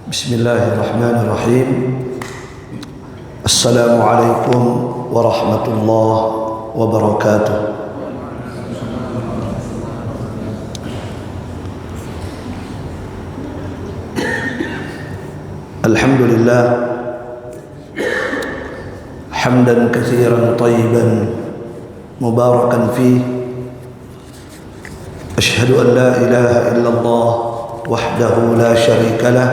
Bismillahirrahmanirrahim. Assalamualaikum warahmatullahi wabarakatuh. Alhamdulillah hamdan katsiran thayyiban mubarakan fih. Asyhadu an la ilaha illallah wahdahu la syarika lah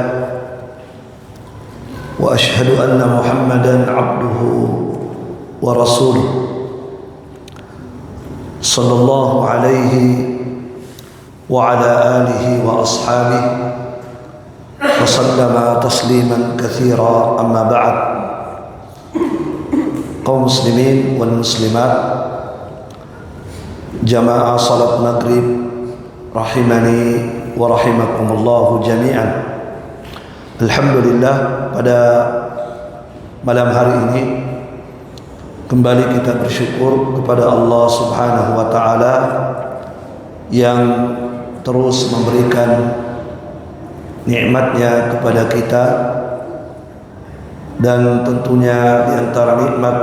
wa asyhadu anna Muhammadan abduhu wa rasuluh sallallahu alaihi wa ala alihi wa ashabihi wa sallama tasliman katsira, amma ba'd. Kaum muslimin wal muslimat, jamaah salat maghrib rahimani wa rahimakumullahu jami'an. Alhamdulillah, pada malam hari ini kembali kita bersyukur kepada Allah Subhanahu wa taala yang terus memberikan nikmatnya kepada kita, dan tentunya di antara nikmat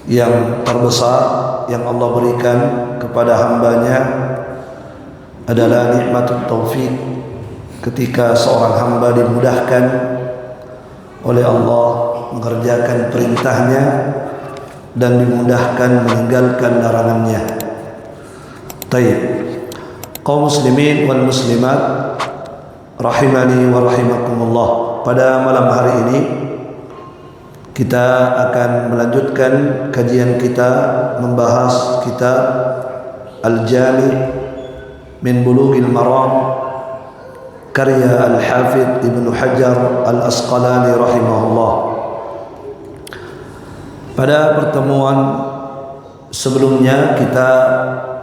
yang terbesar yang Allah berikan kepada hambanya adalah nikmatul taufik, ketika seorang hamba dimudahkan oleh Allah mengerjakan perintahnya dan dimudahkan meninggalkan larangannya. Taib. Kaum muslimin wal muslimat rahimani wa rahimakumullah, pada malam hari ini kita akan melanjutkan kajian kita membahas kitab Al-Jami' min Bulughil Maram karya Al-Hafidh Ibnu Hajar Al-Asqalani rahimahullah. Pada pertemuan sebelumnya kita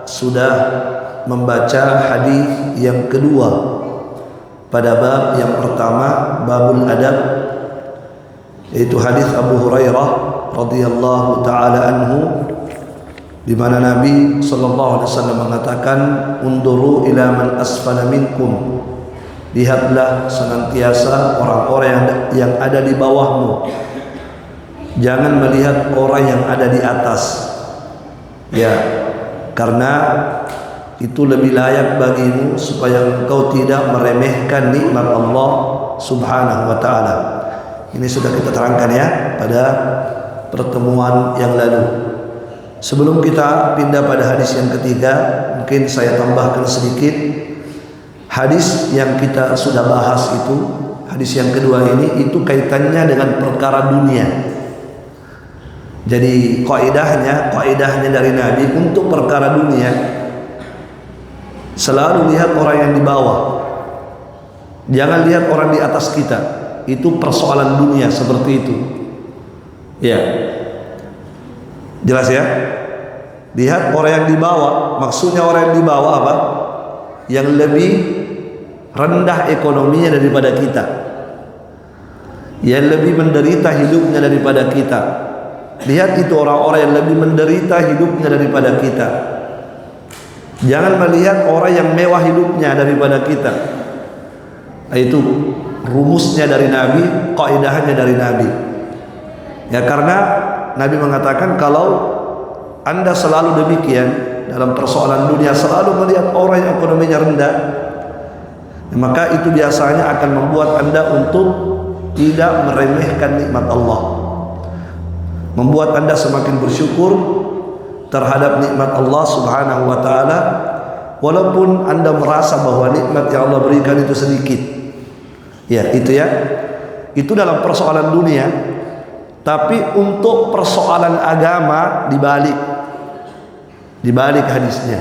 sudah membaca hadis yang kedua pada bab yang pertama, babul adab, yaitu hadis Abu Hurairah radhiyallahu taala anhu, di mana Nabi sallallahu alaihi wasallam mengatakan, "Unduru ila man asfala minkum." Lihatlah senantiasa orang-orang yang ada di bawahmu, jangan melihat orang yang ada di atas. Ya, karena itu lebih layak bagimu supaya engkau tidak meremehkan nikmat Allah Subhanahu wa taala. Ini sudah kita terangkan ya pada pertemuan yang lalu. Sebelum kita pindah pada hadis yang ketiga, mungkin saya tambahkan sedikit. Hadis yang kita sudah bahas itu, hadis yang kedua ini, itu kaitannya dengan perkara dunia. Jadi kaidahnya dari Nabi untuk perkara dunia, selalu lihat orang yang di bawah, jangan lihat orang di atas kita. Itu persoalan dunia seperti itu. Ya, jelas ya. Lihat orang yang di bawah, maksudnya orang yang di bawah apa? Yang lebih rendah ekonominya daripada kita, yang lebih menderita hidupnya daripada kita. Lihat itu orang-orang yang lebih menderita hidupnya daripada kita. Jangan melihat orang yang mewah hidupnya daripada kita. Itu rumusnya dari Nabi, kaidahnya dari Nabi. Ya, karena Nabi mengatakan kalau Anda selalu demikian dalam persoalan dunia, selalu melihat orang yang ekonominya rendah, maka itu biasanya akan membuat Anda untuk tidak meremehkan nikmat Allah, membuat Anda semakin bersyukur terhadap nikmat Allah Subhanahu wa taala, walaupun Anda merasa bahwa nikmat yang Allah berikan itu sedikit. Ya, itu ya. Itu dalam persoalan dunia. Tapi untuk persoalan agama dibalik hadisnya.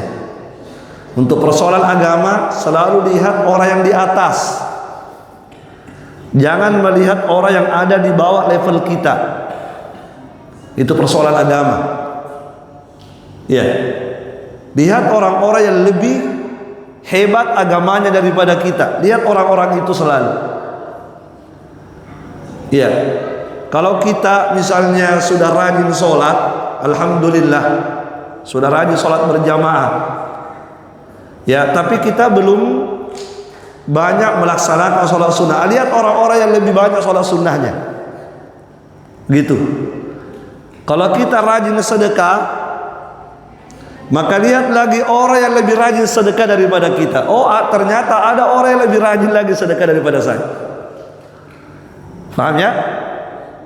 Untuk persoalan agama selalu lihat orang yang di atas, jangan melihat orang yang ada di bawah level kita. Itu persoalan agama. Ya, lihat orang-orang yang lebih hebat agamanya daripada kita. Lihat orang-orang itu selalu. Ya, kalau kita misalnya sudah rajin sholat, alhamdulillah, sudah rajin sholat berjamaah. Ya, tapi kita belum banyak melaksanakan sholat sunnah. Lihat orang-orang yang lebih banyak sholat sunnahnya, gitu. Kalau kita rajin sedekah, maka lihat lagi orang yang lebih rajin sedekah daripada kita. Oh, ternyata ada orang yang lebih rajin lagi sedekah daripada saya. Paham ya?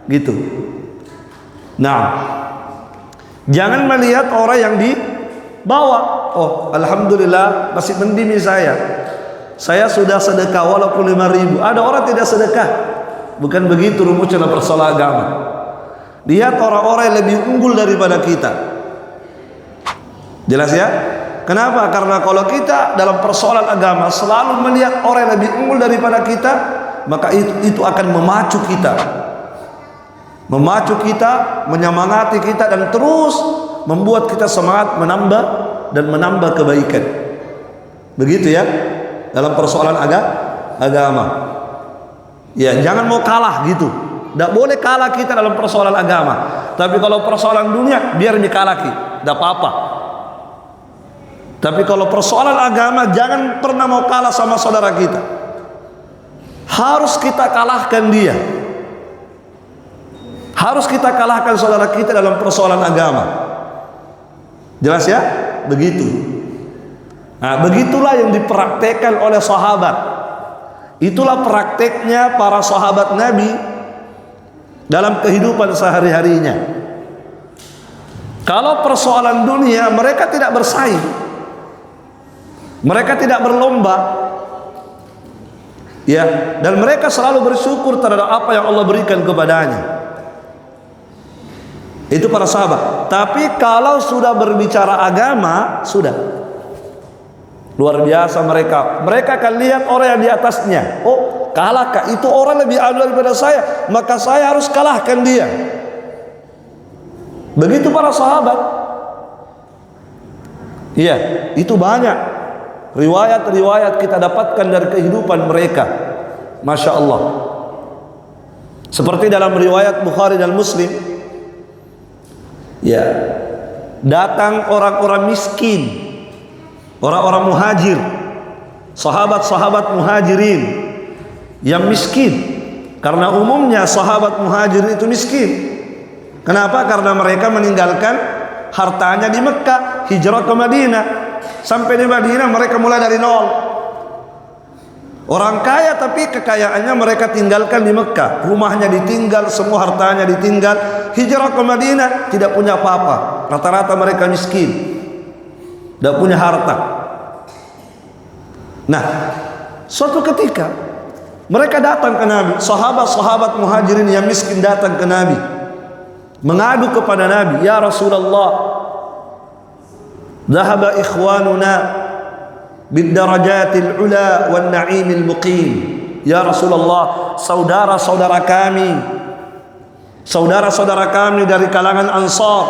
Gitu. Nah, jangan melihat orang yang di bawah. Oh, alhamdulillah masih mendimi saya sudah sedekah walaupun 5.000. Ada orang tidak sedekah. Bukan begitu rumusnya dalam persoalan agama. Lihat orang-orang yang lebih unggul daripada kita. Jelas ya? Kenapa? Karena kalau kita dalam persoalan agama selalu melihat orang yang lebih unggul daripada kita, maka itu akan memacu kita. Memacu kita, menyemangati kita, dan terus membuat kita semangat menambah dan menambah kebaikan. Begitu ya? Dalam persoalan agama, ya jangan mau kalah gitu. Tidak boleh kalah kita dalam persoalan agama. Tapi kalau persoalan dunia, biar dikalah kita, tidak apa-apa. Tapi kalau persoalan agama, jangan pernah mau kalah sama saudara kita. Harus kita kalahkan dia. Harus kita kalahkan saudara kita dalam persoalan agama. Jelas ya? Begitu. Nah, begitulah yang dipraktekkan oleh sahabat. Itulah prakteknya para sahabat Nabi dalam kehidupan sehari-harinya. Kalau persoalan dunia, mereka tidak bersaing, mereka tidak berlomba, ya, dan mereka selalu bersyukur terhadap apa yang Allah berikan kepadanya. Itu para sahabat. Tapi kalau sudah berbicara agama, sudah luar biasa mereka. Mereka akan lihat orang yang di atasnya. Oh, kalahkah itu orang lebih adil daripada saya, maka saya harus kalahkan dia. Begitu para sahabat. Iya, itu banyak riwayat-riwayat kita dapatkan dari kehidupan mereka. Masya Allah. Seperti dalam riwayat Bukhari dan Muslim, ya, datang orang-orang miskin, orang-orang muhajir, sahabat-sahabat muhajirin yang miskin. Karena umumnya sahabat muhajirin itu miskin. Kenapa? Karena mereka meninggalkan hartanya di Mekah, hijrah ke Madinah. Sampai di Madinah mereka mulai dari nol. Orang kaya tapi kekayaannya mereka tinggalkan di Mekah. Rumahnya ditinggal, semua hartanya ditinggal. Hijrah ke Madinah, tidak punya apa-apa. Rata-rata mereka miskin, tidak punya harta. Nah, suatu ketika mereka datang ke Nabi. Sahabat-sahabat muhajirin yang miskin datang ke Nabi, mengadu kepada Nabi, ya Rasulullah, dhahaba ikhwanuna bid-darajatil ula wan na'imil muqim. Ya Rasulullah, saudara-saudara kami dari kalangan Ansar,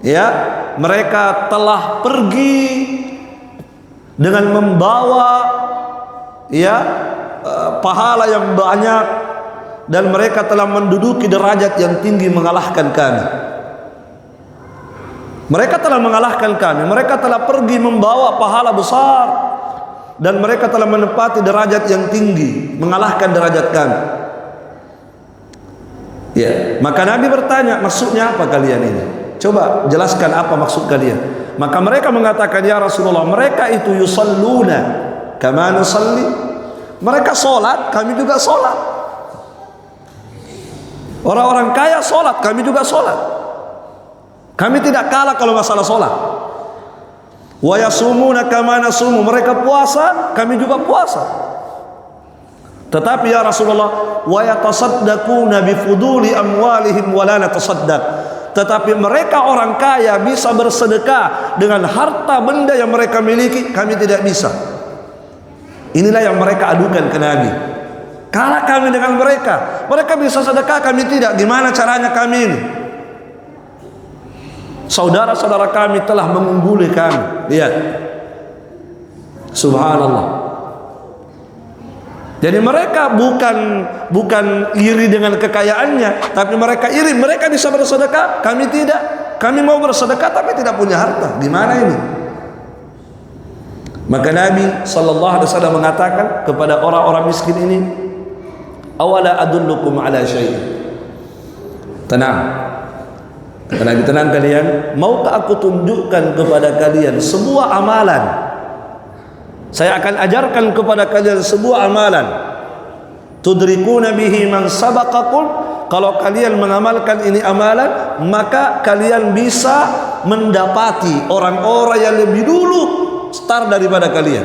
ya, mereka telah pergi dengan membawa, ya, pahala yang banyak, dan mereka telah menduduki derajat yang tinggi mengalahkan kami. Mereka telah mengalahkan kami. Mereka telah pergi membawa pahala besar, dan mereka telah menempati derajat yang tinggi mengalahkan derajat kami. Ya, maka Nabi bertanya, maksudnya apa kalian ini? Coba jelaskan apa maksud kalian. Maka mereka mengatakan, ya Rasulullah, mereka itu yusalluna kama nusalli. Mereka sholat, kami juga sholat. Orang-orang kaya sholat, kami juga sholat. Kami tidak kalah kalau masalah sholat. Wa yasumuna kama nasumu. Mereka puasa, kami juga puasa. Tetapi ya Rasulullah, wa yatasaddaquna bi fuduli amwalihim wa la natasaddaq. Tetapi mereka orang kaya bisa bersedekah dengan harta benda yang mereka miliki, kami tidak bisa. Inilah yang mereka adukan ke Nabi. Kalah kami dengan mereka. Mereka bisa sedekah, kami tidak. Gimana caranya kami ini? Saudara-saudara kami telah mengungguli kami. Lihat, subhanallah. Jadi mereka bukan iri dengan kekayaannya, tapi mereka iri. Mereka bisa bersedekah, kami tidak. Kami mau bersedekah tapi tidak punya harta. Gimana ini? Maka Nabi SAW mengatakan kepada orang-orang miskin ini, awala adullukum ala syai'in. Tenang, kata Nabi, tenang kalian, maukah aku tunjukkan kepada kalian sebuah amalan? Saya akan ajarkan kepada kalian sebuah amalan. Tudrikuna bihi man sabaqakum. Kalau kalian mengamalkan ini amalan, maka kalian bisa mendapati orang-orang yang lebih dulu start daripada kalian.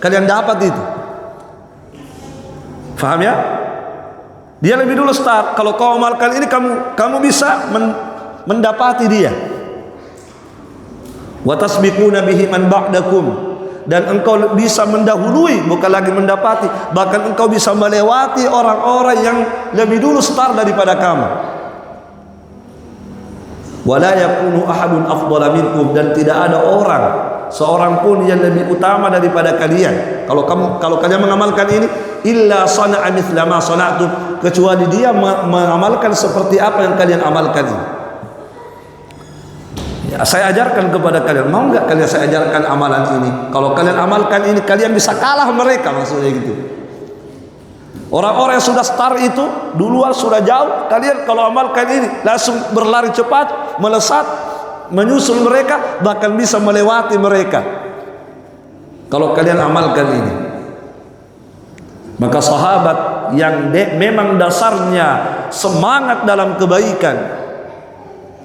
Kalian dapat itu. Faham ya? Dia lebih dulu start. Kalau kau amalkan ini, kamu bisa mendapati dia. Wa tasbiquna bihi man ba'dakum. Dan engkau bisa mendahului, bukan lagi mendapati, bahkan engkau bisa melewati orang-orang yang lebih dulu start daripada kamu. Wala yakunu ahadun afdala minkum. Dan tidak ada orang, seorang pun yang lebih utama daripada kalian. Kalau kalian mengamalkan ini, illa sana'a mithla ma sana'tum, kecuali dia mengamalkan seperti apa yang kalian amalkan ini. Ya, saya ajarkan kepada kalian, mau nggak kalian saya ajarkan amalan ini? Kalau kalian amalkan ini, kalian bisa kalah mereka, maksudnya gitu. Orang-orang yang sudah start itu duluan, sudah jauh, kalian kalau amalkan ini langsung berlari cepat, melesat, menyusul mereka, bahkan bisa melewati mereka. Kalau kalian amalkan ini. Maka sahabat yang memang dasarnya semangat dalam kebaikan,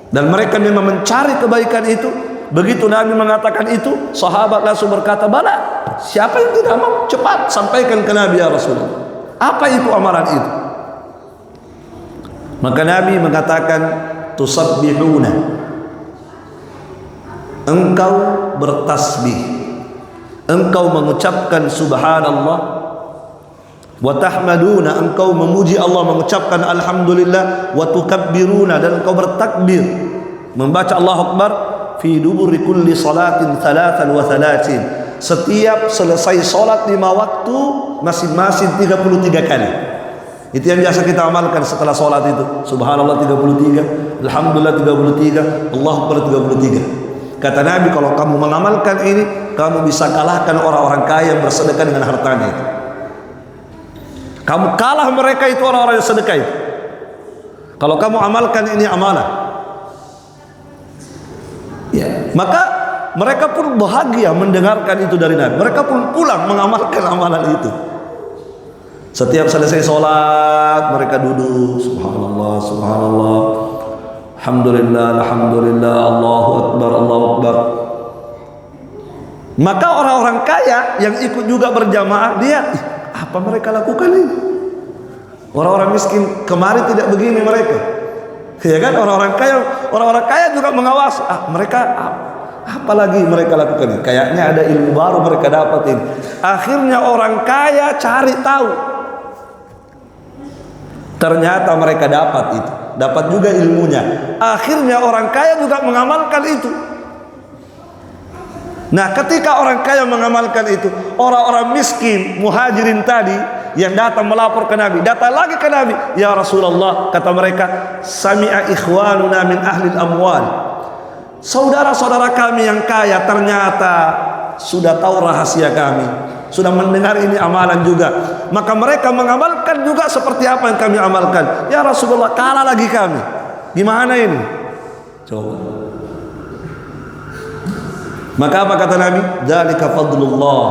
dan mereka memang mencari kebaikan itu, begitu Nabi mengatakan itu, sahabat langsung berkata, bala, siapa yang tidak mau? Cepat sampaikan ke Nabi, ya Rasulullah, apa itu amalan itu? Maka Nabi mengatakan, tusabbihuna, engkau bertasbih, engkau mengucapkan subhanallah, wa tahmaduna, engkau memuji Allah, mengucapkan alhamdulillah, wa tukabbiruna, dan engkau bertakbir, membaca Allahu Akbar, fi duburi kulli salatin 33, setiap selesai salat 5 waktu masing-masing 33 kali. Itu yang biasa kita amalkan setelah salat itu, subhanallah 33, alhamdulillah 33, Allahu Akbar 33. Kata Nabi, kalau kamu mengamalkan ini, kamu bisa kalahkan orang-orang kaya yang bersedekah dengan hartanya itu. Kamu kalah mereka itu, orang-orang yang sedekah itu, kalau kamu amalkan ini amalan. Ya, maka mereka pun bahagia mendengarkan itu dari Nabi. Mereka pun pulang mengamalkan amalan itu. Setiap selesai sholat, mereka duduk, subhanallah, subhanallah, alhamdulillah, alhamdulillah, Allahu Akbar, Allahu Akbar. Maka orang-orang kaya yang ikut juga berjamaah, dia, apa mereka lakukan ini? Orang-orang miskin kemarin tidak begini mereka, ya kan? Orang-orang kaya juga mengawasi. Mereka apalagi mereka lakukan ini? Kayaknya ada ilmu baru mereka dapat ini. Akhirnya orang kaya cari tahu. Ternyata mereka dapat itu, dapat juga ilmunya. Akhirnya orang kaya juga mengamalkan itu. Nah, ketika orang kaya mengamalkan itu, orang-orang miskin muhajirin tadi yang datang melapor ke Nabi, datang lagi ke Nabi, ya Rasulullah, kata mereka, sami'a ikhwanuna min ahli amwal, saudara-saudara kami yang kaya ternyata sudah tahu rahasia kami, sudah mendengar ini amalan juga, maka mereka mengamalkan juga seperti apa yang kami amalkan. Ya Rasulullah, kalah lagi kami, gimana ini? Coba. Maka apa kata Nabi? Dzalika fadlullah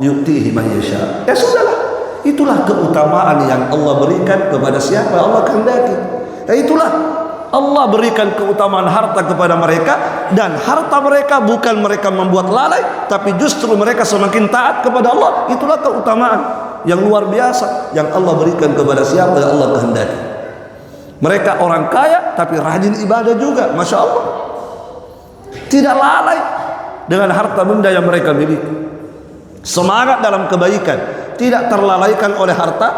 yu'tihi man yasha. Ya sudahlah, itulah keutamaan yang Allah berikan kepada siapa Allah kehendaki. Ya itulah, Allah berikan keutamaan harta kepada mereka, dan harta mereka bukan mereka membuat lalai, tapi justru mereka semakin taat kepada Allah. Itulah keutamaan yang luar biasa yang Allah berikan kepada siapa yang Allah kehendaki. Mereka orang kaya tapi rajin ibadah juga, masya Allah, tidak lalai dengan harta benda yang mereka miliki. Semangat dalam kebaikan, tidak terlalaikan oleh harta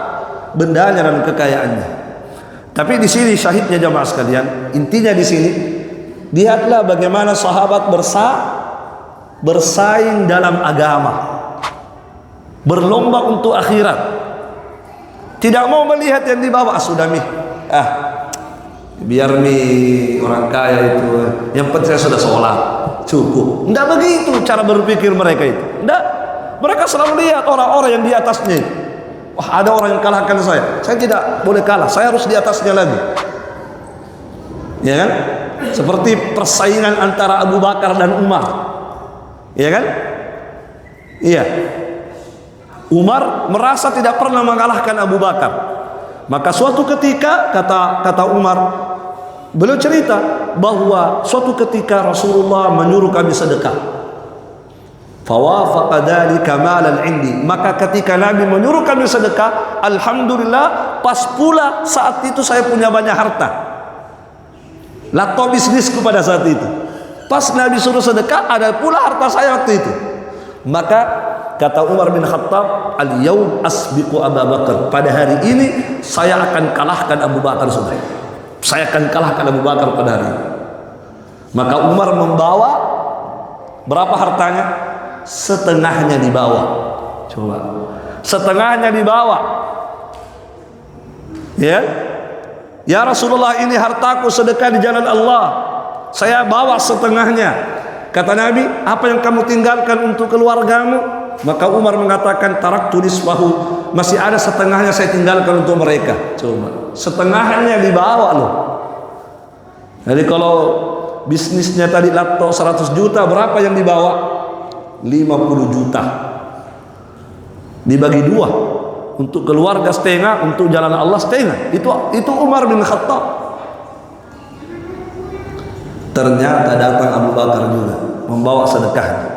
bendanya dan kekayaannya. Tapi di sini syahidnya jamaah sekalian, intinya di sini, lihatlah bagaimana sahabat bersaing dalam agama, berlomba untuk akhirat. Tidak mau melihat yang di bawah, sudah biar orang kaya itu, yang penting saya sudah sholat, cukup. Tidak begitu cara berpikir mereka itu. Tidak. Mereka selalu lihat orang-orang yang di atasnya. Wah, ada orang yang kalahkan saya. Saya tidak boleh kalah. Saya harus di atasnya lagi. Ya kan? Seperti persaingan antara Abu Bakar dan Umar. Ya kan? Iya. Umar merasa tidak pernah mengalahkan Abu Bakar. Maka suatu ketika kata Umar, beliau cerita bahwa suatu ketika Rasulullah menyuruh kami sedekah. Fawafaqa dzalika malan indi. Maka ketika Nabi menyuruh kami sedekah, alhamdulillah pas pula saat itu saya punya banyak harta. Lato bisnisku pada saat itu. Pas Nabi suruh sedekah, ada pula harta saya waktu itu. Maka kata Umar bin Khattab, al-yaum asbiqu Abu Bakar. Pada hari ini saya akan kalahkan Abu Bakar sudah. Saya akan kalahkan Abu Bakar pada hari ini. Maka Umar membawa berapa hartanya? Setengahnya dibawa. Coba. Setengahnya dibawa. Ya. Ya Rasulullah, ini hartaku sedekah di jalan Allah. Saya bawa setengahnya. Kata Nabi, apa yang kamu tinggalkan untuk keluargamu? Maka Umar mengatakan, taraktu nisfahu. Masih ada setengahnya saya tinggalkan untuk mereka. Coba. Setengahnya dibawa loh. Jadi kalau bisnisnya tadi lato 100 juta, berapa yang dibawa? 50 juta. Dibagi dua. Untuk keluarga setengah, untuk jalan Allah setengah. Itu Umar bin Khattab. Ternyata datang Abu Bakar juga membawa sedekahnya.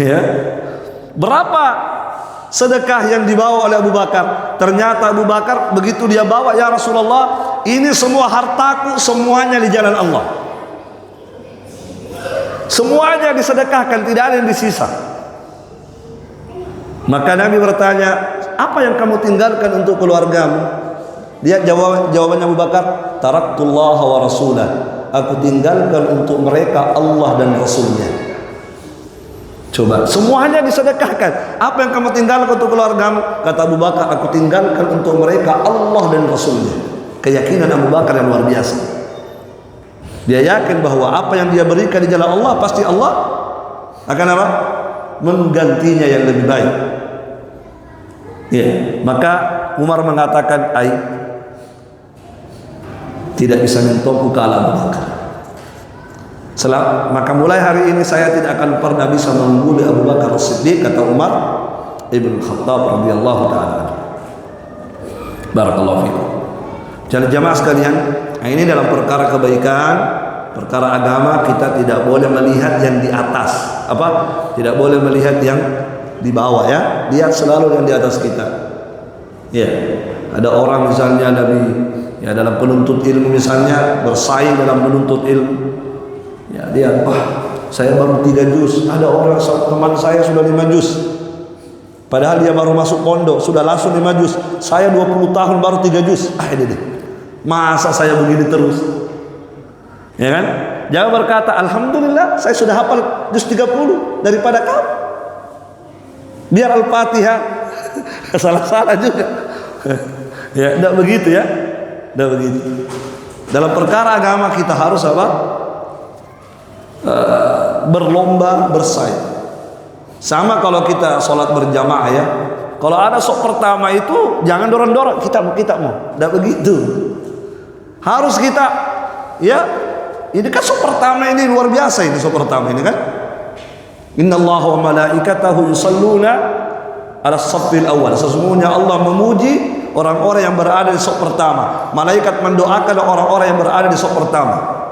Ya. Berapa sedekah yang dibawa oleh Abu Bakar? Ternyata Abu Bakar begitu dia bawa, ya Rasulullah, ini semua hartaku, semuanya di jalan Allah. Semuanya disedekahkan, tidak ada yang disisa. Maka Nabi bertanya, apa yang kamu tinggalkan untuk keluargamu? Dia jawabannya Abu Bakar, taraktullah wa rasulah. Aku tinggalkan untuk mereka Allah dan Rasulnya. Coba, semuanya disedekahkan. Apa yang kamu tinggalkan untuk keluargamu? Kata Abu Bakar, aku tinggalkan untuk mereka Allah dan Rasulnya. Keyakinan Abu Bakar yang luar biasa. Dia yakin bahwa apa yang dia berikan di jalan Allah, pasti Allah akan apa? Menggantinya yang lebih baik. Ya, maka Umar mengatakan, tidak bisa menyentuh kalah Abu Bakar. Maka mulai hari ini saya tidak akan pernah bisa mengguli Abu Bakar As-Siddiq, kata Umar Ibn Khattab radhiyallahu taala. Barakallahu fikum. Jadi jamaah sekalian, ini dalam perkara kebaikan, perkara agama, kita tidak boleh melihat yang di atas. Apa? Tidak boleh melihat yang di bawah, ya. Lihat selalu yang di atas kita. Ya. Ada orang misalnya ya dalam penuntut ilmu misalnya bersaing dalam penuntut ilmu. Ya, dia, saya baru 3 juz. Ada orang teman saya sudah 5 juz. Padahal dia baru masuk pondok, sudah langsung 5 juz. Saya 20 tahun baru 3 juz. Ini. Masa saya begini terus? Ya kan? Jangan berkata, alhamdulillah saya sudah hafal juz 30 daripada kamu. Biar Al-Fatihah salah-salah juga. Ya, tidak begitu ya. Tidak begitu. Dalam perkara agama kita harus apa? Berlomba, bersaing. Sama kalau kita sholat berjamaah ya. Kalau ada sok pertama itu jangan dorong-dorong, kita mau. Tidak begitu. Harus kita, ya. Ini kan sok pertama ini luar biasa, ini sok pertama ini kan. Innallaha wa malaikatahu yusalluna ala saffil awal. Sesungguhnya Allah memuji orang-orang yang berada di sok pertama. Malaikat mendoakan orang-orang yang berada di sok pertama.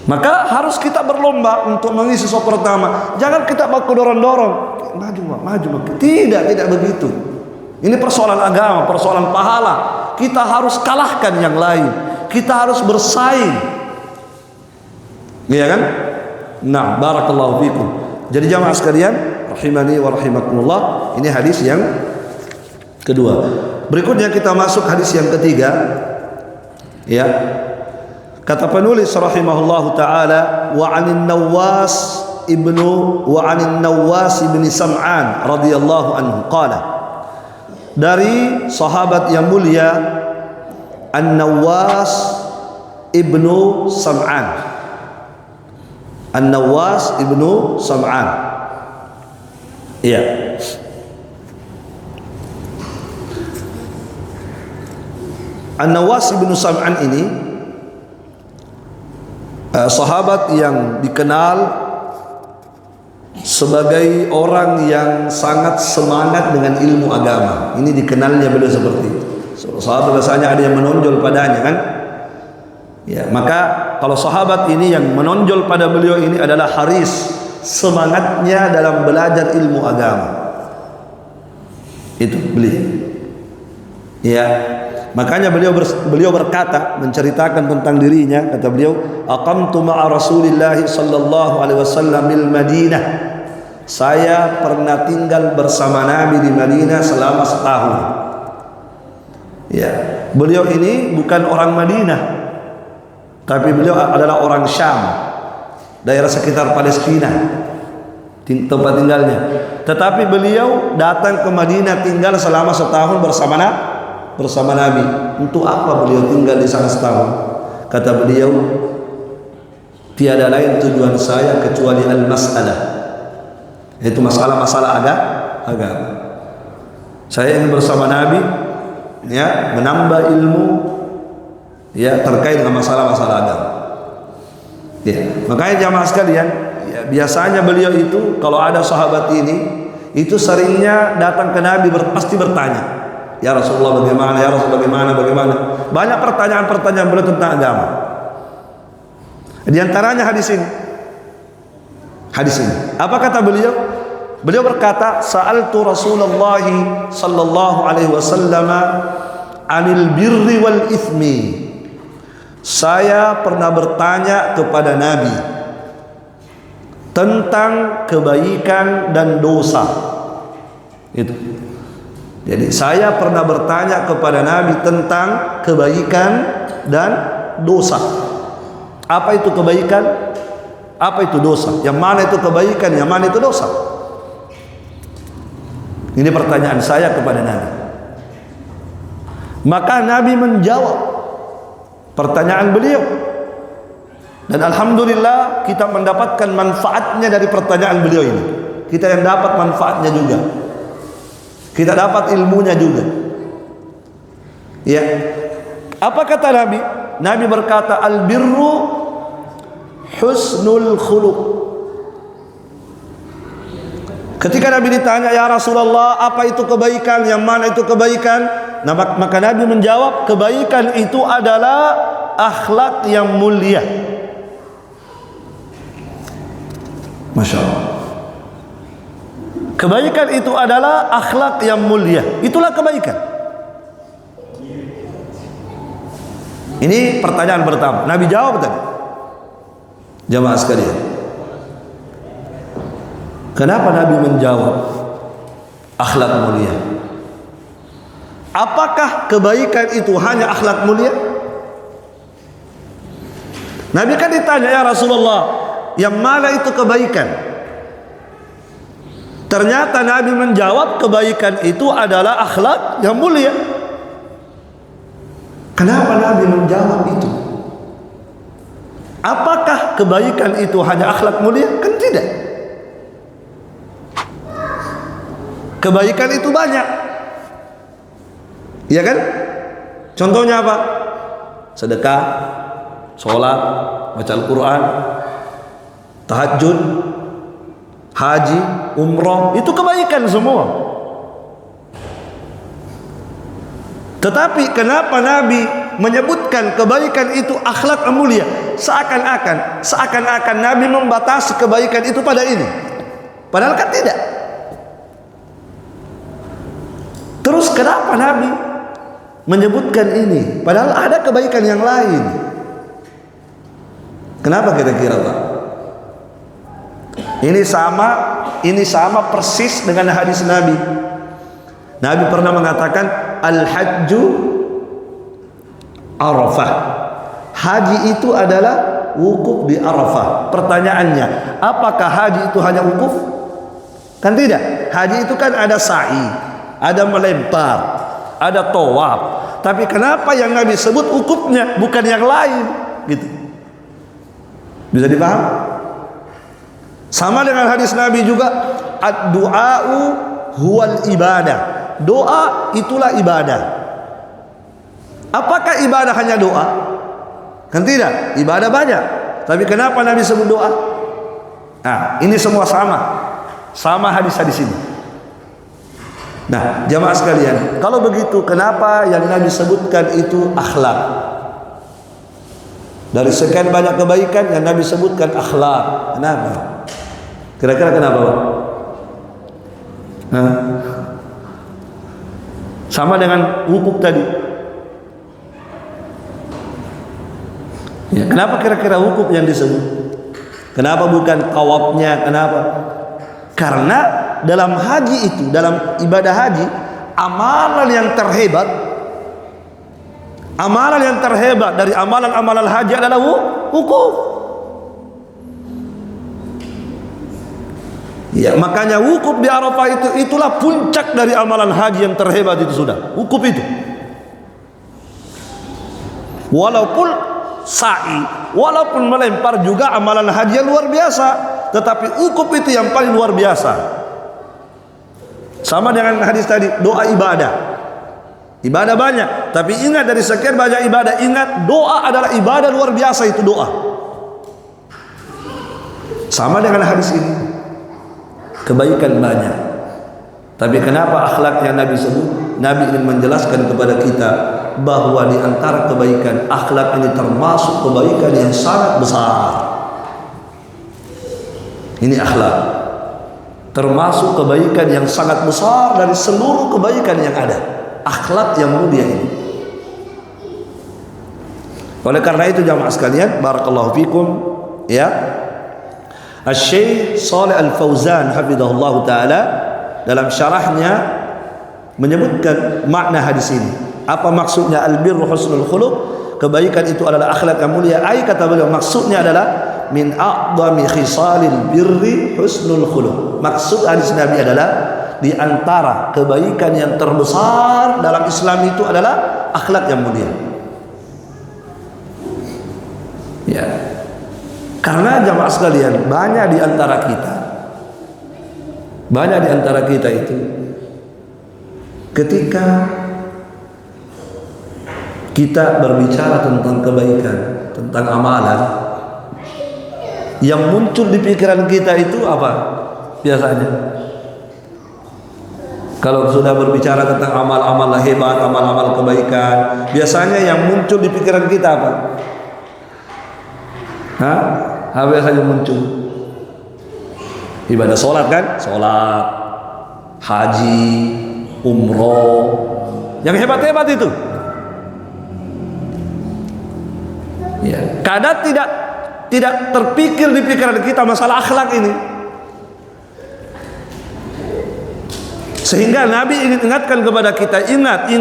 Maka harus kita berlomba untuk mengisi sok pertama. Jangan kita baku dorong-dorong, maju. Tidak begitu. Ini persoalan agama, persoalan pahala. Kita harus kalahkan yang lain. Kita harus bersaing. Iya kan? Nah, barakallahu fikum. Jadi jamaah sekalian, rahimani wa rahimakumullah, ini hadis yang kedua. Berikutnya kita masuk hadis yang ketiga. Ya. Kata penulis rahimahullahu taala, wa 'anin Nawas ibni Sam'an radhiyallahu anhu qala, dari sahabat yang mulia An-Nawas ibnu Sam'an. An-Nawas ibnu Sam'an. Iya. An-Nawas bin Sam'an ini sahabat yang dikenal sebagai orang yang sangat semangat dengan ilmu agama. Ini dikenalnya beliau seperti itu. Sahabat biasanya ada yang menonjol padanya kan? Ya, maka kalau sahabat ini yang menonjol pada beliau ini adalah haris, semangatnya dalam belajar ilmu agama. Itu beliau. Ya. Makanya beliau berkata, menceritakan tentang dirinya, kata beliau, aqamtu ma'a Rasulillah sallallahu alaihi wasallam bil Madinah. Saya pernah tinggal bersama Nabi di Madinah selama setahun. Ya, beliau ini bukan orang Madinah, tapi beliau adalah orang Syam, daerah sekitar Palestina tempat tinggalnya. Tetapi beliau datang ke Madinah tinggal selama setahun bersama Nabi. Untuk apa beliau tinggal di sana setahun? Kata beliau, tiada lain tujuan saya kecuali al-mas'alah, yaitu masalah-masalah agama. Saya ingin bersama Nabi, ya, menambah ilmu, ya, terkait dengan masalah-masalah agama. Ya, makanya jamaah sekalian, ya, biasanya beliau itu kalau ada sahabat ini, itu seringnya datang ke Nabi pasti bertanya, ya Rasulullah bagaimana, ya Rasulullah bagaimana. Banyak pertanyaan-pertanyaan beliau tentang agama. Di antaranya hadis ini. Apa kata beliau? Beliau berkata, sa'altu Rasulullah sallallahu alaihi wasallam anil birri wal ithmi. Saya pernah bertanya kepada Nabi tentang kebaikan dan dosa. Itu. Jadi saya pernah bertanya kepada Nabi tentang kebaikan dan dosa. Apa itu kebaikan? Apa itu dosa? Yang mana itu kebaikan? Yang mana itu dosa? Ini pertanyaan saya kepada Nabi. Maka Nabi menjawab pertanyaan beliau. Dan alhamdulillah kita mendapatkan manfaatnya dari pertanyaan beliau ini. Kita yang dapat manfaatnya juga. Kita dapat ilmunya juga. Ya. Apa kata Nabi? Nabi berkata, al-birru husnul khuluq. Ketika Nabi ditanya, ya Rasulullah, apa itu kebaikan? Yang mana itu kebaikan? Nah, maka Nabi menjawab, kebaikan itu adalah akhlak yang mulia. Masya Allah. Kebaikan itu adalah akhlak yang mulia. Itulah kebaikan. Ini pertanyaan pertama. Nabi jawab tadi. Jamaah sekalian, kenapa Nabi menjawab akhlak mulia? Apakah kebaikan itu hanya akhlak mulia? Nabi kan ditanya, ya Rasulullah, yang mana itu kebaikan? Ternyata Nabi menjawab kebaikan itu adalah akhlak yang mulia. Kenapa Nabi menjawab itu? Apakah kebaikan itu hanya akhlak mulia? Kan tidak. Kebaikan itu banyak. Iya kan? Contohnya apa? Sedekah, sholat, baca Al-Quran, tahajud, haji, umroh, itu kebaikan semua. Tetapi kenapa Nabi menyebutkan kebaikan itu akhlak mulia? Seakan-akan Nabi membatasi kebaikan itu pada ini. Padahal kan tidak. Terus kenapa Nabi menyebutkan ini? Padahal ada kebaikan yang lain. Kenapa kira-kira Pak? Ini sama persis dengan hadis Nabi. Nabi pernah mengatakan al-hajju Arafah. Haji itu adalah wukuf di Arafah. Pertanyaannya, apakah haji itu hanya wukuf? Kan tidak. Haji itu kan ada sa'i, ada melempar, ada tawaf. Tapi kenapa yang Nabi sebut wukufnya bukan yang lain? Gitu. Bisa dipaham? Sama dengan hadis Nabi juga, ad-du'a'u huwal ibadah. Doa itulah ibadah. Apakah ibadah hanya doa? Kan tidak, ibadah banyak. Tapi kenapa Nabi sebut doa? Nah, ini semua sama hadis-hadis ini. Nah, jamaah sekalian, kalau begitu kenapa yang Nabi sebutkan itu akhlak? Dari sekian banyak kebaikan yang Nabi sebutkan akhlak. Kenapa? Kira-kira kenapa, Pak? Nah, sama dengan hukuk tadi. Ya, kenapa kira-kira hukuk yang disebut? Kenapa bukan qawabnya? Kenapa? Karena dalam haji itu, dalam ibadah haji, amalan yang terhebat dari amalan-amalan haji adalah wukuf. Ya, makanya wukuf di Arafah itulah puncak dari amalan haji yang terhebat itu sudah. Wukuf itu. Walaupun sa'i, walaupun melempar juga amalan haji yang luar biasa, tetapi wukuf itu yang paling luar biasa. Sama dengan hadis tadi, doa ibadah. Ibadah banyak, tapi ingat dari sekian banyak ibadah, ingat doa adalah ibadah luar biasa, itu doa. Sama dengan hadis ini, kebaikan banyak. Tapi kenapa akhlak yang Nabi sebut? Nabi ingin menjelaskan kepada kita bahwa di antara kebaikan, akhlak ini termasuk kebaikan yang sangat besar. Ini akhlak termasuk kebaikan yang sangat besar dari seluruh kebaikan yang ada. Akhlak yang mulia ini. Oleh karena itu jamaah sekalian, barakallahu fikum, ya, Asy-Syaikh Shalih Al-Fauzan hafizahullah taala dalam syarahnya menyebutkan makna hadis ini. Apa maksudnya albirru husnul khuluq? Kebaikan itu adalah akhlak yang mulia. Ai kata beliau, maksudnya adalah min a'dhami khisalil birri husnul khuluq. Maksud hadis Nabi adalah di antara kebaikan yang terbesar dalam Islam itu adalah akhlak yang mulia. Ya. Karena jamaah sekalian, banyak di antara kita itu ketika kita berbicara tentang kebaikan, tentang amalan, yang muncul di pikiran kita itu apa? Biasanya kalau sudah berbicara tentang amal-amal hebat, amal-amal kebaikan, biasanya yang muncul di pikiran kita apa? Apa biasanya muncul? Ibadah sholat kan? Sholat, haji, umroh, yang hebat-hebat itu. Ya, kadang tidak terpikir di pikiran kita masalah akhlak ini. Sehingga Nabi ingin ingatkan kepada kita, ingat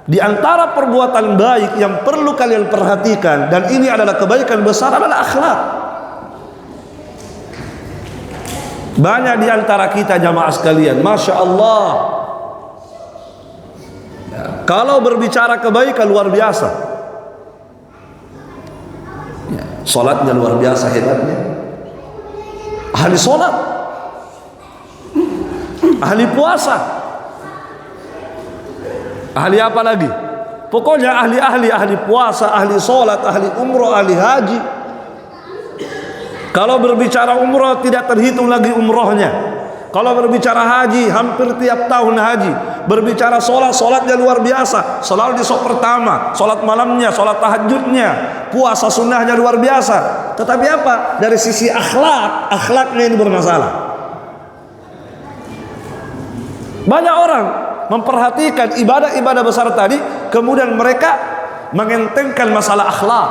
di antara perbuatan baik yang perlu kalian perhatikan, dan ini adalah kebaikan besar, adalah akhlak. Banyak di antara kita jamaah sekalian, Masya Allah, ya, kalau berbicara kebaikan luar biasa, ya, sholatnya luar biasa hebatnya, ahli sholat, ahli puasa, ahli apa lagi? Pokoknya ahli puasa, ahli sholat, ahli umroh, ahli haji. Kalau berbicara umroh tidak terhitung lagi umrohnya. Kalau berbicara haji hampir tiap tahun haji. Berbicara sholatnya luar biasa. Selalu di sholat pertama, sholat malamnya, sholat tahajudnya, puasa sunnahnya luar biasa. Tetapi apa? Dari sisi akhlaknya ini bermasalah. Banyak orang memperhatikan ibadah-ibadah besar tadi, kemudian mereka mengentengkan masalah akhlak.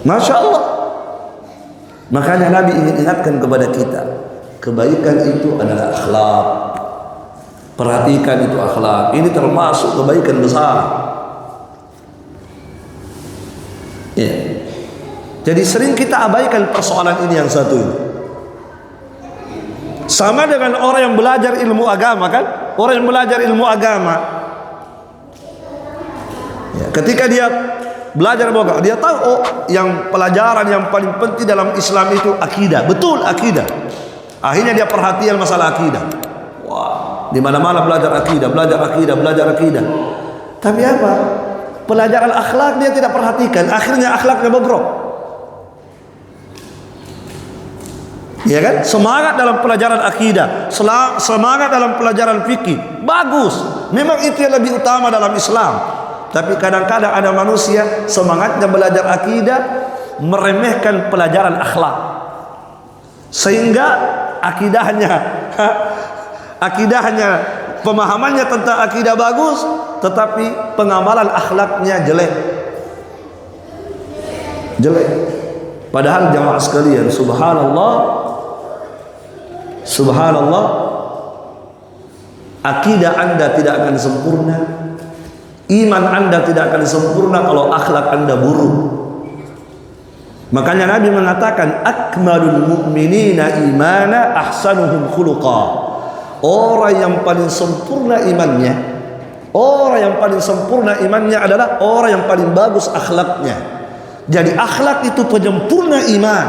Masya Allah. Makanya Nabi ingin ingatkan kepada kita, kebaikan itu adalah akhlak. Perhatikan itu akhlak. Ini termasuk kebaikan besar. Ya. Jadi sering kita abaikan persoalan ini yang satu ini. Sama dengan orang yang belajar ilmu agama kan? Orang yang belajar ilmu agama, ya, ketika dia belajar agama. Dia tahu, oh, yang pelajaran yang paling penting dalam Islam itu akidah. Betul, akidah. Akhirnya dia perhatian masalah akidah. Wah, di mana-mana belajar akidah, belajar akidah, belajar akidah. Tapi apa? Pelajaran akhlak dia tidak perhatikan. Akhirnya akhlaknya bobrok. Ya kan? Semangat dalam pelajaran akidah, semangat dalam pelajaran fikih, bagus. Memang itu yang lebih utama dalam Islam. Tapi kadang-kadang ada manusia semangatnya belajar akidah, meremehkan pelajaran akhlak, sehingga akidahnya, pemahamannya tentang akidah bagus, tetapi pengamalan akhlaknya jelek. Padahal jamaah sekalian, subhanallah, akidah Anda tidak akan sempurna, iman Anda tidak akan sempurna kalau akhlak Anda buruk. Makanya Nabi mengatakan, akmalul mu'minina imana ahsanuhum khuluqa. Orang yang paling sempurna imannya, adalah orang yang paling bagus akhlaknya. Jadi akhlak itu penyempurna iman,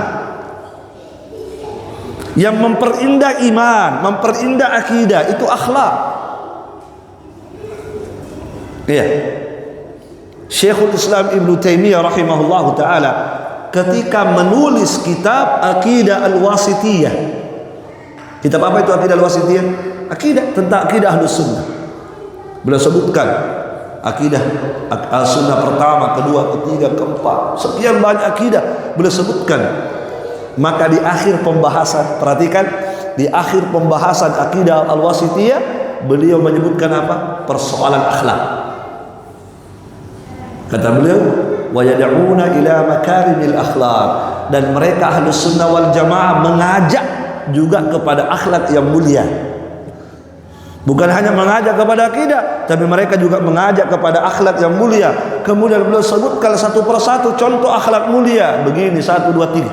yang memperindah iman, memperindah akidah, itu akhlak. Iya. Syekhul Islam Ibn Taimiyah rahimahullahu ta'ala ketika menulis kitab Aqidah Al-Wasithiyah. Kitab apa itu Aqidah Al-Wasithiyah? Akidah, tentang akidah Ahlus Sunnah. Beliau sebutkan akidah Al-Sunnah pertama, kedua, ketiga, keempat, sekian banyak akidah beliau sebutkan. Maka di akhir pembahasan, perhatikan, di akhir pembahasan Aqidah Al-Wasithiyah, beliau menyebutkan apa? Persoalan akhlak. Kata beliau, wa yad'una ila makarimil akhlak, dan mereka Ahlus Sunnah wal Jamaah mengajak juga kepada akhlak yang mulia. Bukan hanya mengajak kepada akidah, tapi mereka juga mengajak kepada akhlak yang mulia. Kemudian beliau sebutkan satu persatu contoh akhlak mulia. Begini, 1, 2, 3.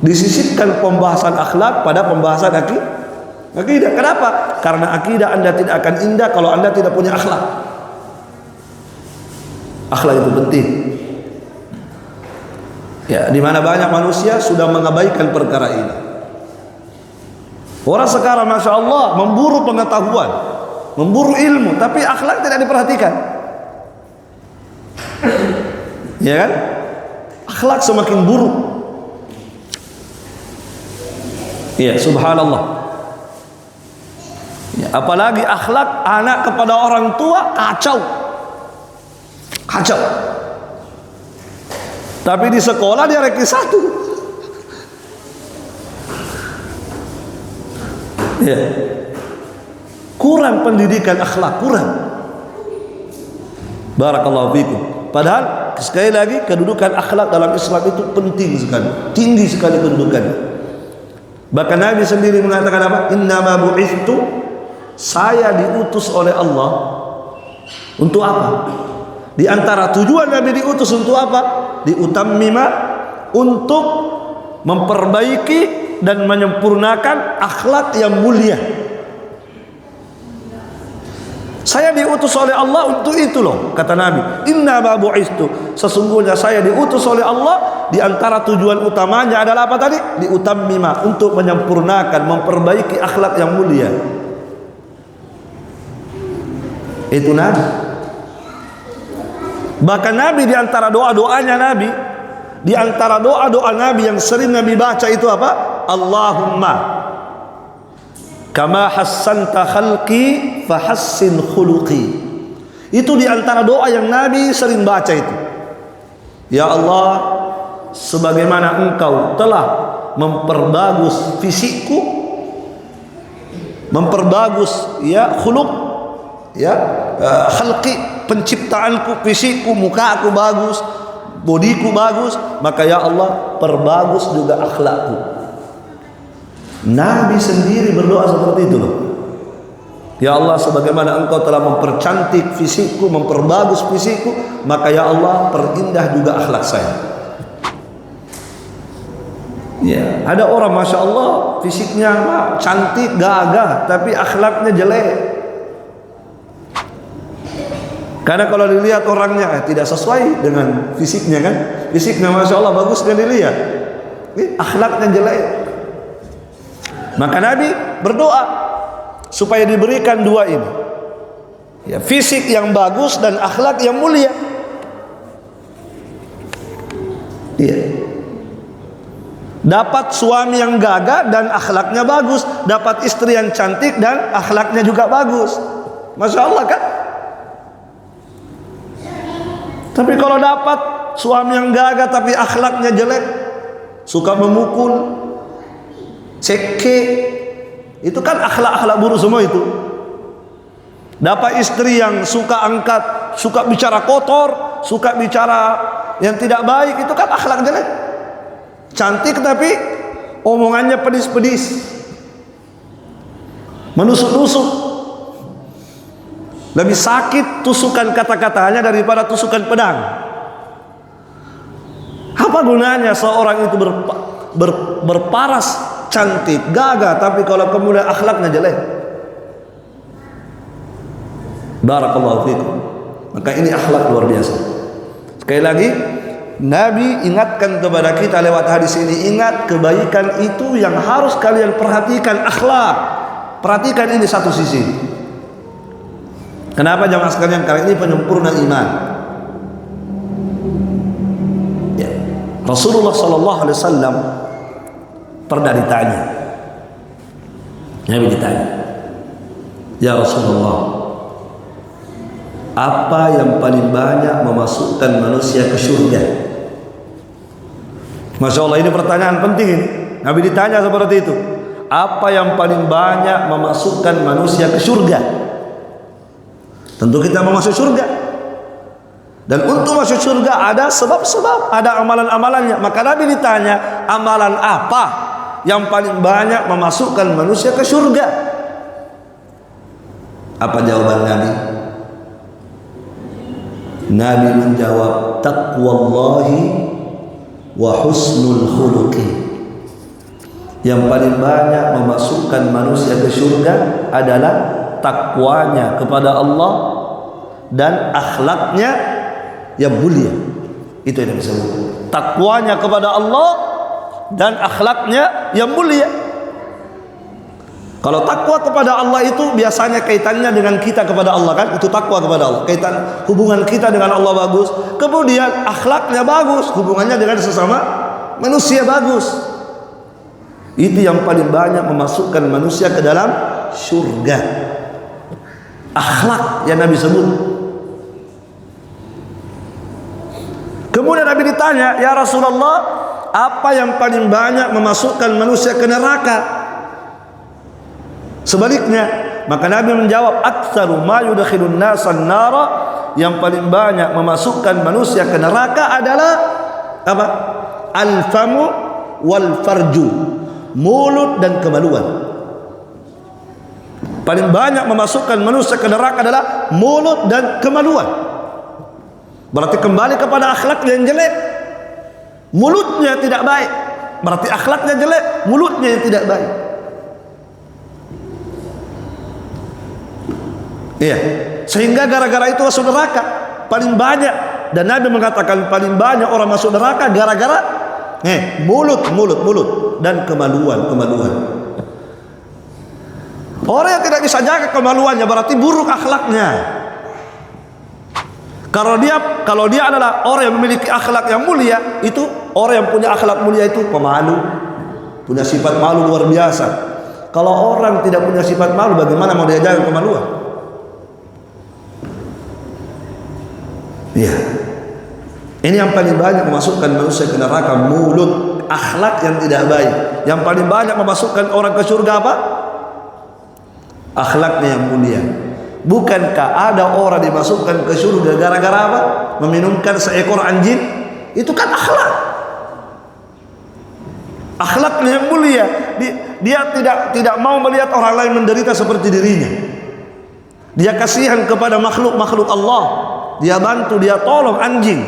Disisipkan pembahasan akhlak pada pembahasan akidah. Kenapa? Karena akidah Anda tidak akan indah kalau Anda tidak punya akhlak. Akhlak itu penting. Ya, di mana banyak manusia sudah mengabaikan perkara ini. Orang sekarang Masya Allah memburu pengetahuan, memburu ilmu, tapi akhlak tidak diperhatikan. Ya kan? Akhlak semakin buruk. Ya, subhanallah. Ya, apalagi akhlak anak kepada orang tua kacau. Tapi di sekolah dia ranking 1. Ya. Kurang pendidikan akhlak, kurang. Barakallahu fikum. Padahal sekali lagi kedudukan akhlak dalam Islam itu penting sekali, tinggi sekali kedudukannya. Bahkan Nabi sendiri mengatakan apa? Innama bu'ithtu, saya diutus oleh Allah untuk apa? Di antara tujuan Nabi diutus untuk apa? Diutammima, untuk memperbaiki dan menyempurnakan akhlak yang mulia. Saya diutus oleh Allah untuk itu loh, kata Nabi. Innama bu'ithtu, sesungguhnya saya diutus oleh Allah, di antara tujuan utamanya adalah apa tadi? Diutammima, untuk menyempurnakan, memperbaiki akhlak yang mulia. Itu Nabi. Bahkan Nabi di antara doa-doanya Nabi, di antara doa-doa Nabi yang sering Nabi baca itu apa? Allahumma kama hassanta khalqi fahassin khuluqi. Itu di antara doa yang Nabi sering baca itu. Ya Allah, sebagaimana Engkau telah memperbagus fisikku, memperbagus ya khuluq, ya khalqi, penciptaanku, fisikku, muka aku bagus, bodiku bagus, maka ya Allah perbagus juga akhlakku. Nabi sendiri berdoa seperti itu loh. Ya Allah, sebagaimana Engkau telah mempercantik fisikku, memperbagus fisikku, maka ya Allah perindah juga akhlak saya. Ya, ada orang Masya Allah fisiknya cantik, gagah, tapi akhlaknya jelek. Karena kalau dilihat orangnya tidak sesuai dengan fisiknya kan, fisiknya masya Allah bagus dan dilihat, akhlaknya jelek. Maka Nabi berdoa supaya diberikan dua ini, ya, fisik yang bagus dan akhlak yang mulia. Iya. Dapat suami yang gagah dan akhlaknya bagus, dapat istri yang cantik dan akhlaknya juga bagus. Masya Allah kan? Tapi kalau dapat suami yang gagah tapi akhlaknya jelek, suka memukul, ceke, itu kan akhlak-akhlak buruk semua itu. Dapat istri yang suka angkat, suka bicara kotor, suka bicara yang tidak baik, itu kan akhlak jelek. Cantik tapi omongannya pedis-pedis, menusuk-nusuk. Lebih sakit tusukan kata-katanya daripada tusukan pedang. Apa gunanya seorang itu berparas cantik, gagah, tapi kalau kemudian akhlaknya jelek? Barakallahu fikum. Maka ini akhlak luar biasa. Sekali lagi, Nabi ingatkan kepada kita lewat hadis ini, ingat kebaikan itu yang harus kalian perhatikan, akhlak. Perhatikan ini satu sisi. Kenapa jamaah sekalian? Karena ini penyempurna iman. Ya. Rasulullah sallallahu alaihi wasallam pernah ditanya. Nabi ditanya, "Ya Rasulullah, apa yang paling banyak memasukkan manusia ke surga?" Masya Allah, ini pertanyaan penting ini. Nabi ditanya seperti itu. Apa yang paling banyak memasukkan manusia ke surga? Tentu kita mau masuk surga. Dan untuk masuk surga ada sebab-sebab, ada amalan-amalannya. Maka Nabi ditanya, amalan apa yang paling banyak memasukkan manusia ke surga? Apa jawaban Nabi? Nabi menjawab, taqwallahi wa husnul khuluqi. Yang paling banyak memasukkan manusia ke surga adalah takwanya kepada Allah dan akhlaknya yang mulia. Itu yang disebut takwanya kepada Allah dan akhlaknya yang mulia. Kalau takwa kepada Allah itu biasanya kaitannya dengan kita kepada Allah kan, itu takwa kepada Allah, kaitan hubungan kita dengan Allah bagus. Kemudian akhlaknya bagus, hubungannya dengan sesama manusia bagus. Itu yang paling banyak memasukkan manusia ke dalam surga. Akhlak yang Nabi sebut. Kemudian Nabi ditanya, "Ya Rasulullah, apa yang paling banyak memasukkan manusia ke neraka?" Sebaliknya, maka Nabi menjawab, "Aktsaru ma yudkhilun nasan nara." Yang paling banyak memasukkan manusia ke neraka adalah apa? Al-famu wal farju. Mulut dan kemaluan. Paling banyak memasukkan manusia ke neraka adalah mulut dan kemaluan. Berarti kembali kepada akhlak yang jelek. Mulutnya tidak baik, berarti akhlaknya jelek, mulutnya yang tidak baik. Iya, sehingga gara-gara itu masuk neraka paling banyak. Dan Nabi mengatakan paling banyak orang masuk neraka gara-gara mulut dan kemaluan. Orang yang tidak bisa jaga kemaluannya berarti buruk akhlaknya. Kalau dia adalah orang yang memiliki akhlak yang mulia, itu orang yang punya akhlak mulia itu pemalu, punya sifat malu luar biasa. Kalau orang tidak punya sifat malu, bagaimana mau dia jaga kemaluan? Iya. Ini yang paling banyak memasukkan manusia ke neraka, mulut, akhlak yang tidak baik. Yang paling banyak memasukkan orang ke surga apa? Akhlaknya yang mulia. Bukankah ada orang dimasukkan ke surga gara-gara apa? Meminumkan seekor anjing? Itu kan akhlak. Akhlaknya yang mulia. Dia tidak mau melihat orang lain menderita seperti dirinya. Dia kasihan kepada makhluk-makhluk Allah. Dia bantu, dia tolong anjing.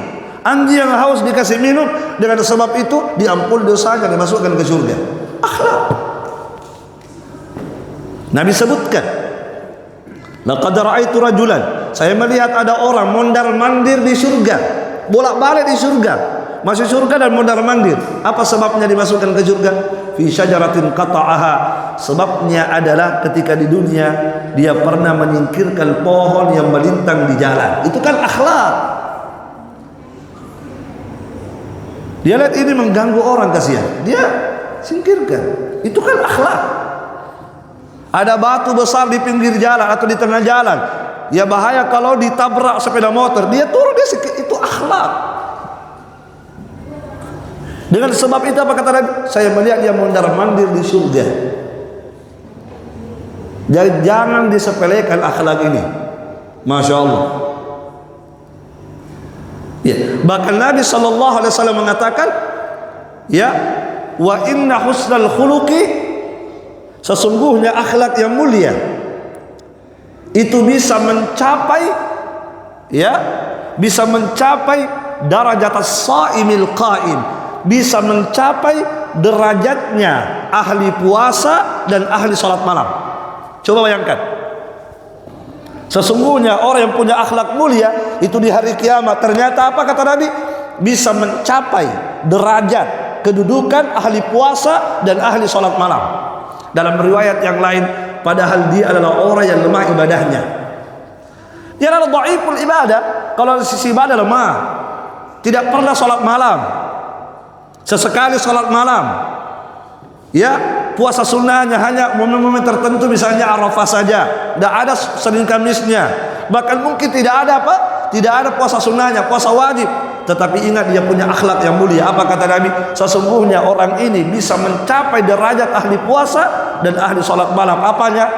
Anjing yang haus dikasih minum, dengan sebab itu diampuni dosanya, dimasukkan ke surga. Akhlak. Nabi sebutkan Laqad ra'aitu rajulan, saya melihat ada orang mondar-mandir di surga, bolak-balik di surga, masuk surga dan mondar-mandir. Apa sebabnya dimasukkan ke surga? Fi syajaratin qata'aha, sebabnya adalah ketika di dunia dia pernah menyingkirkan pohon yang melintang di jalan. Itu kan akhlak. Dia lihat ini mengganggu orang, kasihan, dia singkirkan. Itu kan akhlak. Ada batu besar di pinggir jalan atau di tengah jalan, ya bahaya kalau ditabrak sepeda motor, dia turun, dia itu akhlak. Dengan sebab itu apa kata Nabi? Saya melihat dia mondar-mandir di surga. Jadi jangan disepelekan akhlak ini. Masya Allah. Ya, bahkan Nabi SAW mengatakan, ya, wa inna husnal khuluqi, sesungguhnya akhlak yang mulia itu bisa mencapai, ya, bisa mencapai darajat as-saimil qaim, bisa mencapai derajatnya ahli puasa dan ahli salat malam. Coba bayangkan, sesungguhnya orang yang punya akhlak mulia itu di hari kiamat ternyata apa kata Nabi? Bisa mencapai derajat kedudukan ahli puasa dan ahli salat malam. Dalam riwayat yang lain, padahal dia adalah orang yang lemah ibadahnya. Dia adalah dhaiful ibadah, kalau dari sisi ibadah lemah, tidak pernah salat malam, sesekali salat malam, ya, puasa sunnahnya hanya momen-momen tertentu, misalnya Arafah saja, tidak ada Senin Kamisnya, bahkan mungkin tidak ada apa? Tidak ada puasa sunnahnya, puasa wajib. Tetapi ingat dia punya akhlak yang mulia. Apa kata Nabi? Sesungguhnya orang ini bisa mencapai derajat ahli puasa dan ahli salat malam. Apanya?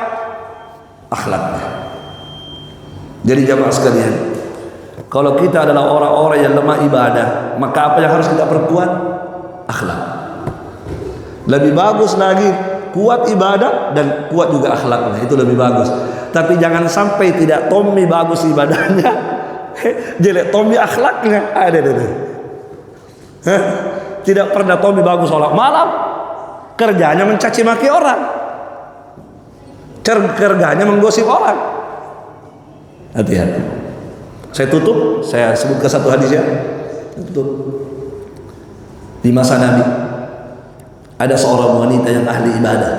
Akhlaknya. Jadi jamaah sekalian, kalau kita adalah orang-orang yang lemah ibadah, maka apa yang harus kita perkuat? Akhlak. Lebih bagus lagi kuat ibadah dan kuat juga akhlaknya, itu lebih bagus. Tapi jangan sampai tidak Tommy bagus ibadahnya, jelek Tommy akhlaknya. Ada. Tidak pernah Tommy bagus sholat malam, kerjanya mencaci maki orang, kerjanya menggosip orang. Hati-hati. Saya tutup, saya sebutkan satu hadis ya. Tutup. Di masa Nabi ada seorang wanita yang ahli ibadah.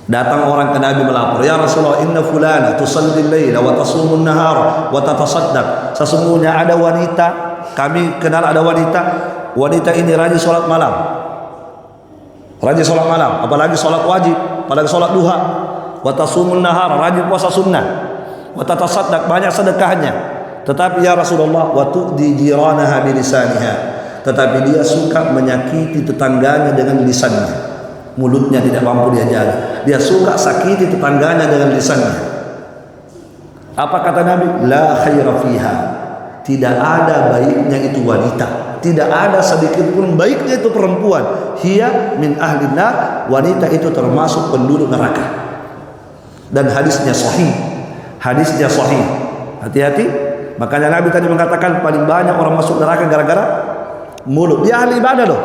Datang orang ke Nabi melapor, ya Rasulullah, inna fulana tusalli al-laila wa tasumun nahara wa tatasaddaq. Sesungguhnya ada wanita, kami kenal ada wanita, wanita ini rajin salat malam. Rajin salat malam, apalagi salat wajib, apalagi salat duha. Wa tasumun nahara, rajin puasa sunnah. Wa tatasaddaq, banyak sedekahnya. Tetapi ya Rasulullah, wa tu'di jiranaha bi lisaniha. Tetapi dia suka menyakiti tetangganya dengan lisannya. Mulutnya tidak mampu dia jaga. Dia suka sakiti tetangganya dengan lisannya. Apa kata Nabi? La khaira fiha. Tidak ada baiknya itu wanita. Tidak ada sedikit pun baiknya itu perempuan. Hiya min ahli nar. Wanita itu termasuk penduduk neraka. Dan hadisnya sahih. Hadisnya sahih. Hati-hati. Makanya Nabi tadi mengatakan paling banyak orang masuk neraka gara-gara mulut. Dia ahli ibadah loh,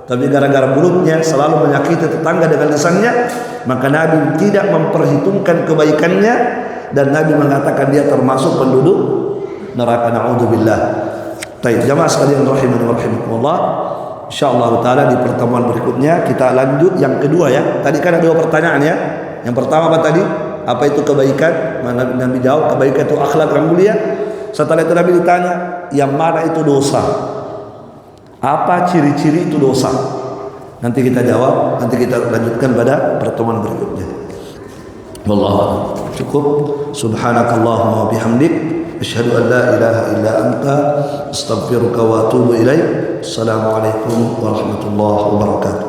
tapi gara-gara mulutnya selalu menyakiti tetangga dengan lisannya, maka Nabi tidak memperhitungkan kebaikannya dan Nabi mengatakan dia termasuk penduduk neraka. Na'udzubillah. Baik, jamaah sekalian rahimani wa rahimakumullah. Insyaallah taala di pertemuan berikutnya kita lanjut yang kedua ya. Tadi kan ada dua pertanyaan ya. Yang pertama apa tadi? Apa itu kebaikan? Nabi jawab kebaikan itu akhlak yang mulia. Setelah itu Nabi ditanya, yang mana itu dosa? Apa ciri-ciri itu dosa? Nanti kita jawab, nanti kita lanjutkan pada pertemuan berikutnya. Wallahu cukup. Subhanakallahumma bihamdik, asyhadu an la ilaha illa anta, astaghfiruka wa atubu ilaik. Assalamualaikum warahmatullahi wabarakatuh.